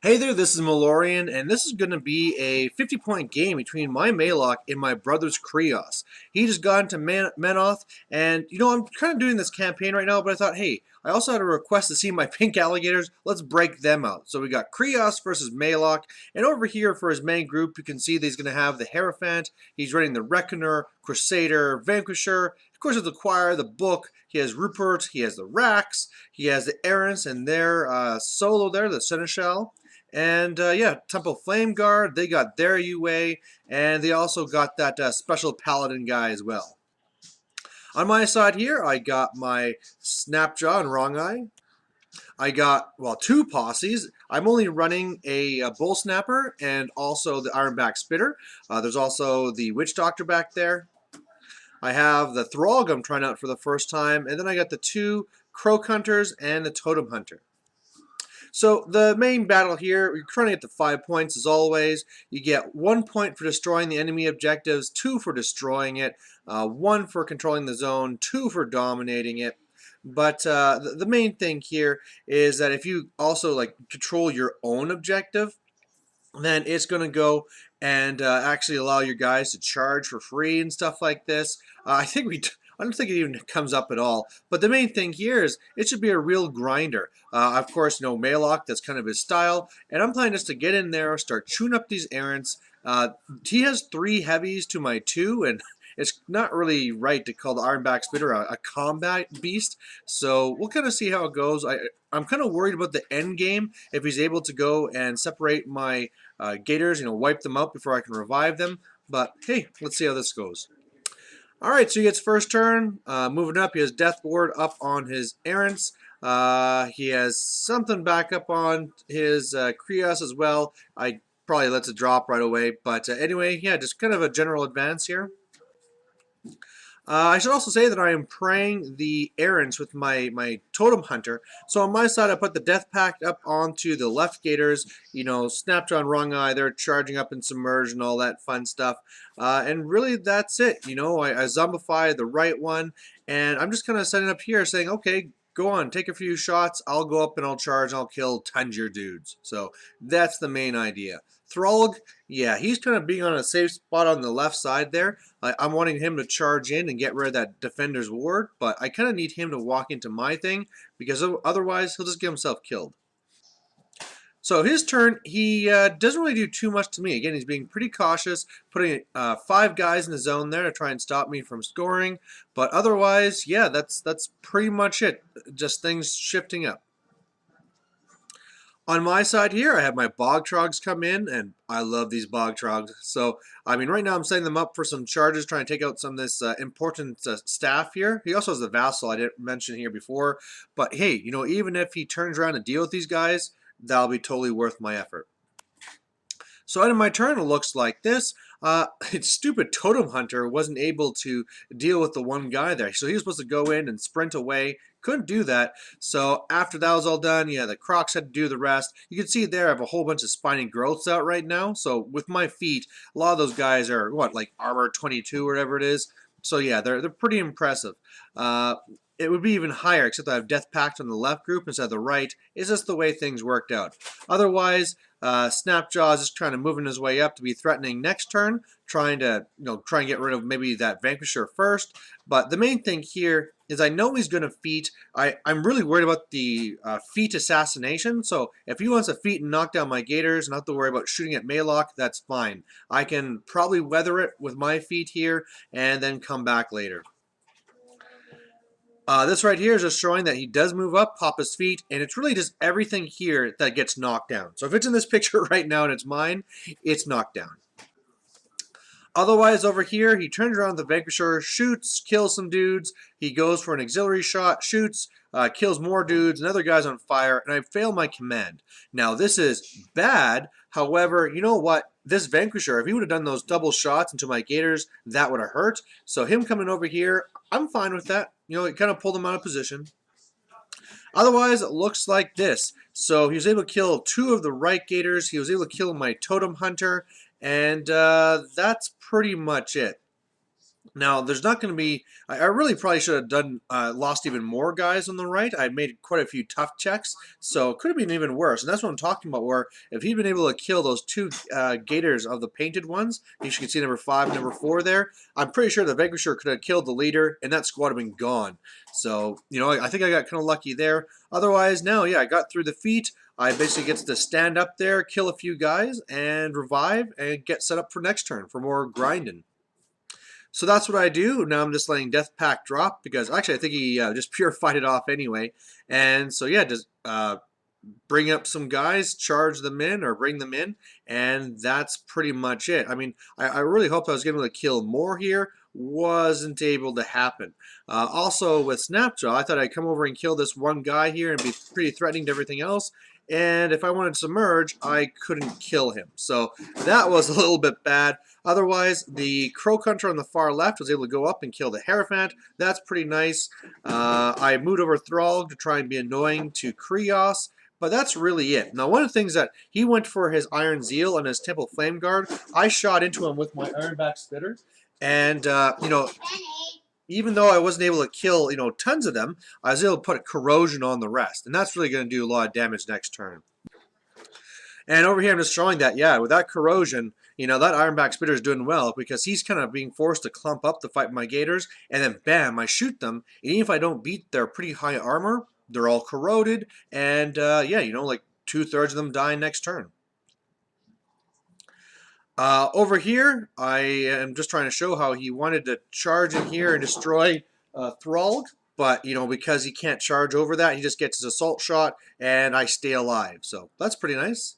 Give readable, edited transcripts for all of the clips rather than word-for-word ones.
Hey there, this is Malorian, and this is going to be a 50-point game between my Maelok and my brother's Kreoss. He just got into Menoth, and I'm kind of doing this campaign right now, but I thought, hey, I also had a request to see my pink alligators. Let's break them out. So we got Kreoss versus Maelok, and over here for his main group, you can see that he's going to have the Hierophant, he's running the Reckoner, Crusader, Vanquisher, of course, there's the Choir, the Book, he has Rupert, he has the Rax, he has the Errants, and their solo there, the Seneschal. And yeah, Temple Flame Guard, they got their UA, and they also got that special Paladin guy as well. On my side here, I got my Snapjaw and Wrong Eye. I got, well, two posses. I'm only running a Bull Snapper and also the Ironback Spitter. There's also the Witch Doctor back there. I have the Throg I'm trying out for the first time, and then I got the two Croak Hunters and the Totem Hunter. So the main battle here, you're trying to get to 5 points as always. You get 1 point for destroying the enemy objectives, 2 for destroying it, 1 for controlling the zone, 2 for dominating it. But the main thing here is that if you also control your own objective, then it's going to go and actually allow your guys to charge for free and stuff like this. I don't think it even comes up at all. But the main thing here is it should be a real grinder. Of course, Maelok, that's kind of his style. And I'm planning just to get in there, start chewing up these errants. He has 3 heavies to my 2, and it's not really right to call the Ironback Spitter a combat beast. So we'll kind of see how it goes. I'm kind of worried about the end game if he's able to go and separate my gators, wipe them out before I can revive them. But hey, let's see how this goes. Alright, so he gets first turn. Moving up, he has Death Ward up on his errants. He has something back up on his Kreoss as well. I probably lets it drop right away. But anyway, yeah, just kind of a general advance here. I should also say that I am praying the errants with my Totem Hunter. So on my side, I put the Death Pact up onto the left gators. Snapjaw and Wrong Eye, they're charging up and submerge and all that fun stuff. And really, that's it. I zombify the right one. And I'm just kind of setting up here saying, okay, go on, take a few shots. I'll go up and I'll charge and I'll kill tons of your dudes. So that's the main idea. Throg, yeah, he's kind of being on a safe spot on the left side there. I'm wanting him to charge in and get rid of that Defender's Ward, but I kind of need him to walk into my thing because otherwise he'll just get himself killed. So his turn, he doesn't really do too much to me. Again, he's being pretty cautious, putting 5 guys in the zone there to try and stop me from scoring. But otherwise, yeah, that's pretty much it. Just things shifting up. On my side here, I have my Bog Trogs come in, and I love these Bog Trogs. So, right now I'm setting them up for some charges, trying to take out some of this important staff here. He also has the Vassal I didn't mention here before. But hey, even if he turns around and deal with these guys, that'll be totally worth my effort. So out of my turn, it looks like this. It's stupid Totem Hunter wasn't able to deal with the one guy there. So he was supposed to go in and sprint away. Couldn't do that. So after that was all done, yeah, the Crocs had to do the rest. You can see there I have a whole bunch of spiny growths out right now. So with my feet, a lot of those guys are, like armor 22 or whatever it is. So yeah, they're pretty impressive. It would be even higher, except I have Death Pact on the left group instead of the right. It's just the way things worked out. Otherwise, Snapjaw is just trying to move in his way up to be threatening next turn, trying to try and get rid of maybe that Vanquisher first. But the main thing here is I know he's going to feat. I'm really worried about the feat assassination. So if he wants to feat and knock down my gators, not to worry about shooting at Maelok, that's fine. I can probably weather it with my feat here and then come back later. This right here is just showing that he does move up, pop his feet, and it's really just everything here that gets knocked down. So if it's in this picture right now and it's mine, it's knocked down. Otherwise, over here, he turns around the Vanquisher, shoots, kills some dudes. He goes for an auxiliary shot, shoots, kills more dudes, another guy's on fire, and I fail my command. Now, this is bad. However, you know what? This Vanquisher, if he would have done those double shots into my gators, that would have hurt. So him coming over here, I'm fine with that. It kind of pulled him out of position. Otherwise, it looks like this. So he was able to kill 2 of the right gators. He was able to kill my Totem Hunter. And that's pretty much it. Now, there's not going to be. I really probably should have done lost even more guys on the right. I made quite a few tough checks, so it could have been even worse. And that's what I'm talking about. Where if he'd been able to kill those two gators of the painted ones, you can see number 5 and number 4 there. I'm pretty sure the Vanquisher could have killed the leader, and that squad would have been gone. So I think I got kind of lucky there. Otherwise, no, yeah, I got through the feat. I basically get to stand up there, kill a few guys, and revive, and get set up for next turn for more grinding. So that's what I do. Now I'm just letting Death Pack drop because actually I think he just purified it off anyway. And so yeah, just bring up some guys, charge them in or bring them in, and that's pretty much it. I mean, I really hoped I was able to kill more here. Wasn't able to happen. Also with Snapjaw, I thought I'd come over and kill this one guy here and be pretty threatening to everything else. And if I wanted to submerge, I couldn't kill him. So that was a little bit bad. Otherwise, the Crow Hunter on the far left was able to go up and kill the Hierophant. That's pretty nice. I moved over Thrall to try and be annoying to Kreoss. But that's really it. Now, one of the things that he went for his Iron Zeal and his Temple Flame Guard, I shot into him with my Ironback Spitter. And, even though I wasn't able to kill, tons of them, I was able to put corrosion on the rest. And that's really going to do a lot of damage next turn. And over here, I'm just showing that, yeah, with that corrosion, that Ironback Spitter is doing well because he's kind of being forced to clump up to fight my Gators. And then, bam, I shoot them. And even if I don't beat their pretty high armor, they're all corroded. And, yeah, like 2/3 of them die next turn. Over here, I am just trying to show how he wanted to charge in here and destroy Thrall, but, because he can't charge over that, he just gets his assault shot, and I stay alive. So that's pretty nice.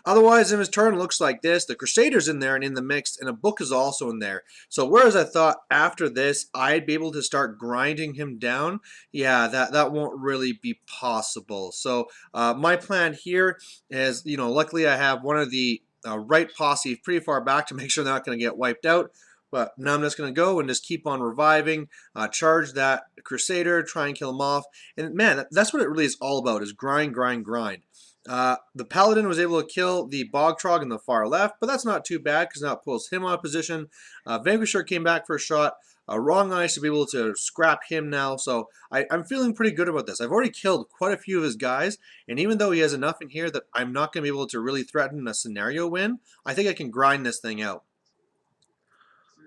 Otherwise, in his turn, it looks like this. The Crusader's in there and in the mix, and a book is also in there. So whereas I thought after this, I'd be able to start grinding him down, yeah, that won't really be possible. So my plan here is, luckily I have one of the right posse pretty far back to make sure they're not going to get wiped out. But now I'm just going to go and just keep on reviving, charge that Crusader, try and kill him off. And man, that's what it really is all about, is grind, grind, grind. The Paladin was able to kill the Bogtrog in the far left, but that's not too bad because now it pulls him out of position. Vanquisher came back for a shot. Wrong Eyes to be able to scrap him now, so I'm feeling pretty good about this. I've already killed quite a few of his guys, and even though he has enough in here that I'm not going to be able to really threaten a scenario win, I think I can grind this thing out.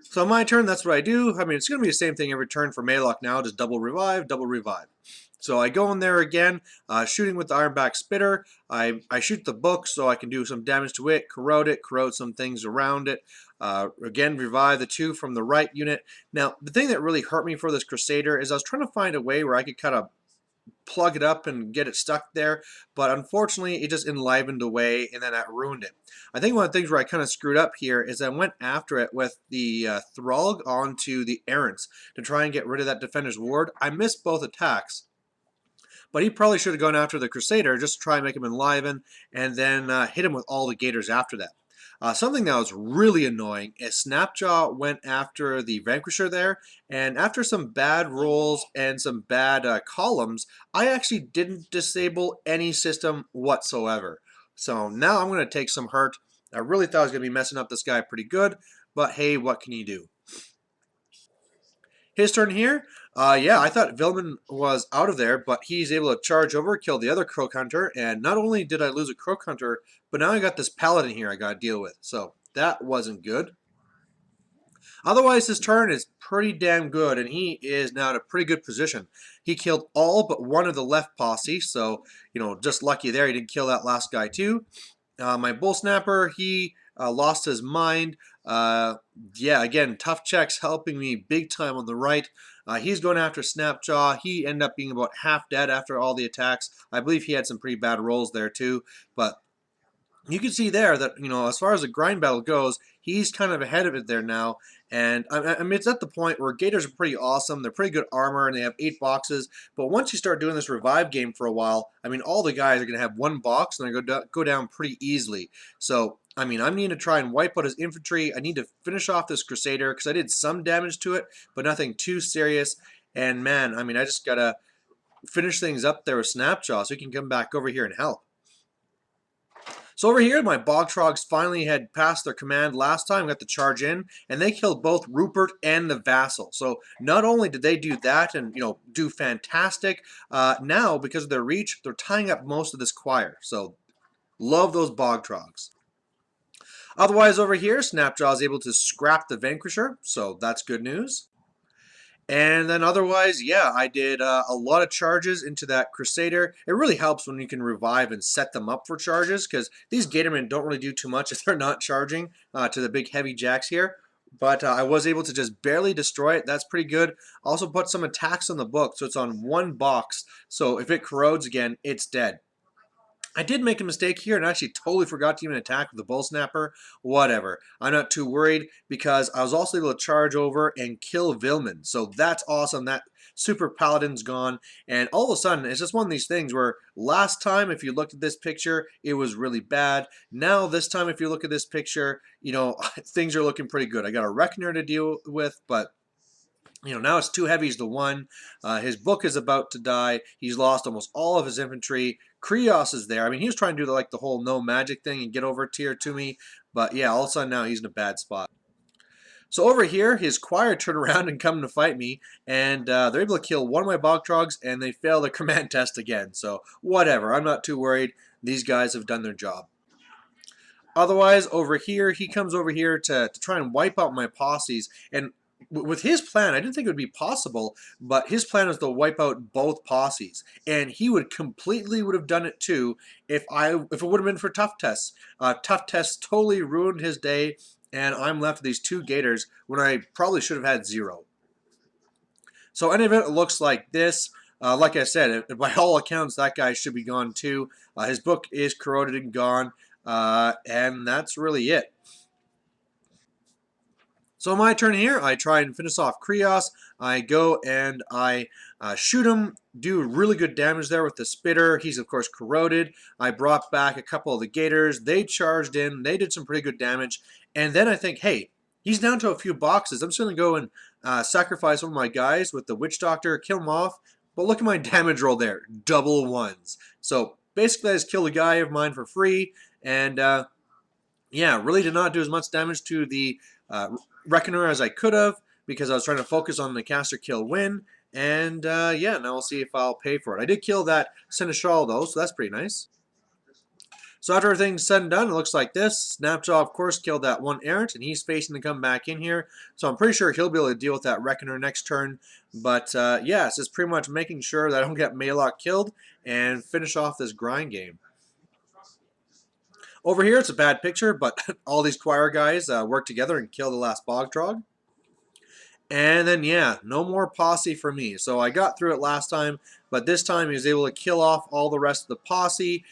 So on my turn, that's what I do. I mean, it's going to be the same thing every turn for Maelok now, just double revive, double revive. So I go in there again, shooting with the Ironback Spitter. I shoot the book so I can do some damage to it, corrode some things around it. Again, revive the 2 from the right unit. Now, the thing that really hurt me for this Crusader is I was trying to find a way where I could kind of plug it up and get it stuck there, but unfortunately it just enlivened away and then that ruined it. I think one of the things where I kind of screwed up here is I went after it with the Thrall onto the Errants to try and get rid of that Defender's Ward. I missed both attacks, but he probably should have gone after the Crusader just to try and make him enliven and then hit him with all the Gators after that. Something that was really annoying is Snapjaw went after the Vanquisher there, and after some bad rolls and some bad columns, I actually didn't disable any system whatsoever. So now I'm going to take some hurt. I really thought I was going to be messing up this guy pretty good, but hey, what can you do? His turn here. Yeah, I thought Vilman was out of there, but he's able to charge over, kill the other Croak Hunter, and not only did I lose a Croak Hunter, but now I got this Paladin here I got to deal with, so that wasn't good. Otherwise, his turn is pretty damn good, and he is now in a pretty good position. He killed all but one of the left posse, so, just lucky there. He didn't kill that last guy, too. My Bull Snapper, he lost his mind. Yeah, again, tough checks helping me big time on the right. He's going after Snapjaw. He ended up being about half dead after all the attacks. I believe he had some pretty bad rolls there, too. But you can see there that, as far as the grind battle goes, he's kind of ahead of it there now. And, I mean, it's at the point where Gators are pretty awesome. They're pretty good armor, and they have 8 boxes. But once you start doing this revive game for a while, I mean, all the guys are going to have 1 box, and they're going to go down pretty easily. So, I mean, I need to try and wipe out his infantry. I need to finish off this Crusader, because I did some damage to it, but nothing too serious. And, man, I mean, I just got to finish things up there with Snapjaw so he can come back over here and help. So over here, my Bogtrogs finally had passed their command last time, got the charge in, and they killed both Rupert and the Vassal. So not only did they do that and, do fantastic, now, because of their reach, they're tying up most of this choir. So love those Bogtrogs. Otherwise, over here, Snapjaw is able to scrap the Vanquisher, so that's good news. And then otherwise, yeah, I did a lot of charges into that Crusader. It really helps when you can revive and set them up for charges, because these Gatormen don't really do too much if they're not charging to the big heavy jacks here. But I was able to just barely destroy it. That's pretty good. Also put some attacks on the book, so it's on one box. So if it corrodes again, it's dead. I did make a mistake here and actually totally forgot to even attack with the Bull Snapper. Whatever. I'm not too worried because I was also able to charge over and kill Vilman. So that's awesome. That Super Paladin's gone. And all of a sudden, it's just one of these things where last time, if you looked at this picture, it was really bad. Now, this time, if you look at this picture, things are looking pretty good. I got a Reckoner to deal with, but now it's 2 heavies to 1. His book is about to die. He's lost almost all of his infantry. Kreoss is there. I mean, he was trying to do the whole no magic thing and get over tier to me. But yeah, all of a sudden now he's in a bad spot. So over here, his choir turned around and come to fight me. And they're able to kill one of my Bogtrogs, and they fail the command test again. So whatever. I'm not too worried. These guys have done their job. Otherwise, over here, he comes over here to try and wipe out my posses. And with his plan, I didn't think it would be possible, but his plan was to wipe out both posses, and he would have done it too if it would have been for Tough Tests. Tough Tests totally ruined his day, and I'm left with these 2 Gators when I probably should have had 0. So any of it looks like this. Like I said, by all accounts, that guy should be gone too. His book is corroded and gone, and that's really it. So my turn here, I try and finish off Kreoss. I go and I shoot him, do really good damage there with the Spitter. He's, of course, corroded. I brought back a couple of the Gators. They charged in. They did some pretty good damage. And then I think, hey, he's down to a few boxes. I'm just going to go and sacrifice one of my guys with the Witch Doctor, kill him off. But look at my damage roll there, double 1s. So basically I just killed a guy of mine for free. And yeah, really did not do as much damage to the Reckoner as I could have, because I was trying to focus on the caster kill win. And yeah, now we'll see if I'll pay for it. I did kill that Seneschal though, so that's pretty nice. So after everything's said and done, it looks like this. Snapjaw, of course, killed that one errant, and he's facing to come back in here. So I'm pretty sure he'll be able to deal with that Reckoner next turn. But yeah, it's just pretty much making sure that I don't get Maelok killed and finish off this grind game. Over here, it's a bad picture, but all these choir guys work together and kill the last Bogtrog. And then, yeah, no more posse for me. So I got through it last time, but this time he was able to kill off all the rest of the posse.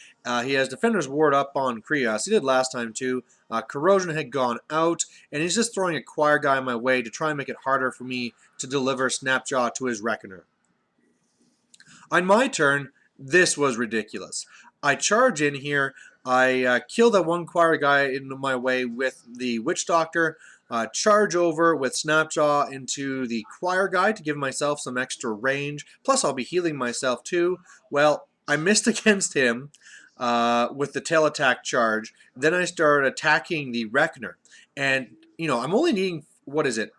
He has Defender's Ward up on Kreoss. He did last time, too. Corrosion had gone out, and he's just throwing a choir guy my way to try and make it harder for me to deliver Snapjaw to his Reckoner. On my turn, this was ridiculous. I charge in here. I kill that one choir guy in my way with the Witch Doctor, charge over with Snapjaw into the choir guy to give myself some extra range. Plus, I'll be healing myself too. Well, I missed against him with the tail attack charge. Then I started attacking the Reckoner. And, I'm only needing, what is it?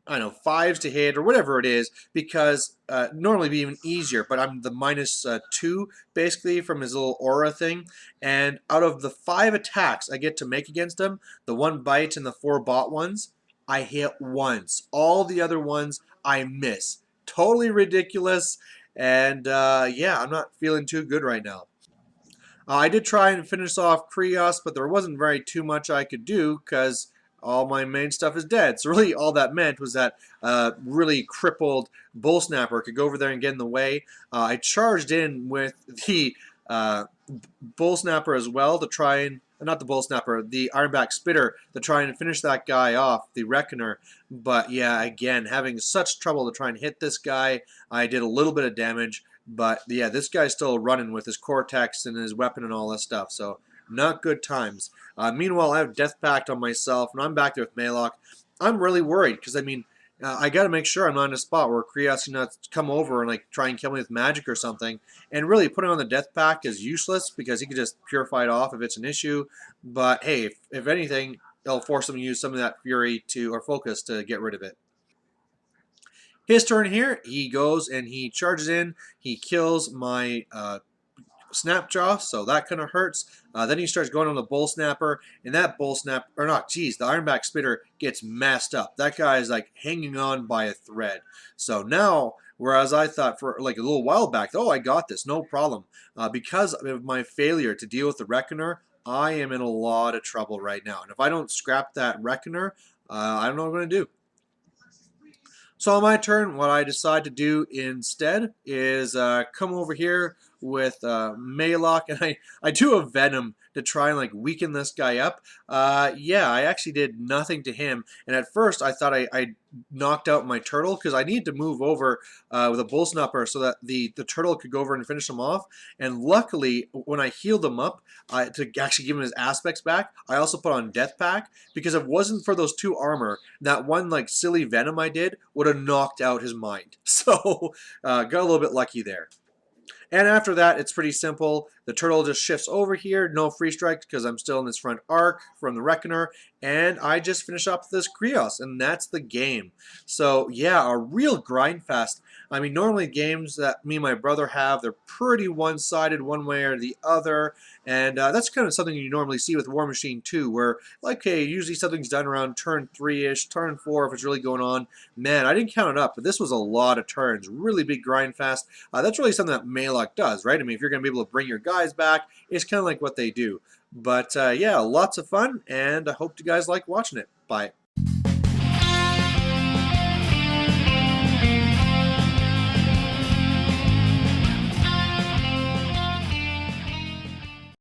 I don't know, 5s to hit or whatever it is, because normally it'd be even easier, but I'm the -2 basically from his little aura thing. And out of the 5 attacks I get to make against him, the 1 bite and the 4 bot ones, I hit once. All the other ones I miss. Totally ridiculous. And yeah, I'm not feeling too good right now. I did try and finish off Kreoss, but there wasn't very too much I could do because all my main stuff is dead. So really all that meant was that really crippled Bull Snapper could go over there and get in the way. I charged in with the Bull Snapper as well to try and, not the Bull Snapper, the Ironback Spitter to try and finish that guy off, the Reckoner. But yeah, again, having such trouble to try and hit this guy, I did a little bit of damage. But yeah, this guy's still running with his Cortex and his weapon and all that stuff. So not good times. Meanwhile, I have Death Pact on myself, and I'm back there with Maelok. I'm really worried because, I mean, I got to make sure I'm not in a spot where Kreoss can not come over and like try and kill me with magic or something. And really, putting on the death pack is useless because he can just purify it off if it's an issue. But hey, if anything, it'll force him to use some of that fury to or focus to get rid of it. His turn here, he goes and he charges in. He kills my Snapjaw, so that kind of hurts. Then he starts going on the Bull Snapper, and that Bull Snap, or not, geez, the Ironback Spitter gets messed up. That guy is like hanging on by a thread. So now, whereas I thought for like a little while back, oh, I got this, no problem. Because of my failure to deal with the Reckoner, I am in a lot of trouble right now. And if I don't scrap that Reckoner, I don't know what I'm going to do. So on my turn, what I decide to do instead is come over here with Maelok, and I do a Venom to try and like weaken this guy up. Yeah, I actually did nothing to him, and at first I thought I knocked out my turtle because I needed to move over with a bull snapper so that the turtle could go over and finish him off. And luckily, when I healed him up to actually give him his aspects back, I also put on Death Pack because if it wasn't for those 2 armor, that one like silly Venom I did would have knocked out his mind. So got a little bit lucky there. And after that, it's pretty simple. The turtle just shifts over here. No free strikes because I'm still in this front arc from the Reckoner. And I just finish up this Kreoss, and that's the game. So, yeah, a real grind fest. I mean, normally games that me and my brother have, they're pretty one-sided one way or the other. And that's kind of something you normally see with War Machine 2, where, like, okay, usually something's done around turn 3-ish, turn 4 if it's really going on. Man, I didn't count it up, but this was a lot of turns. Really big grind fest. That's really something that Maelok does, right? I mean, if you're going to be able to bring your guys back, it's kind of like what they do. But yeah, lots of fun, and I hope you guys like watching it. Bye.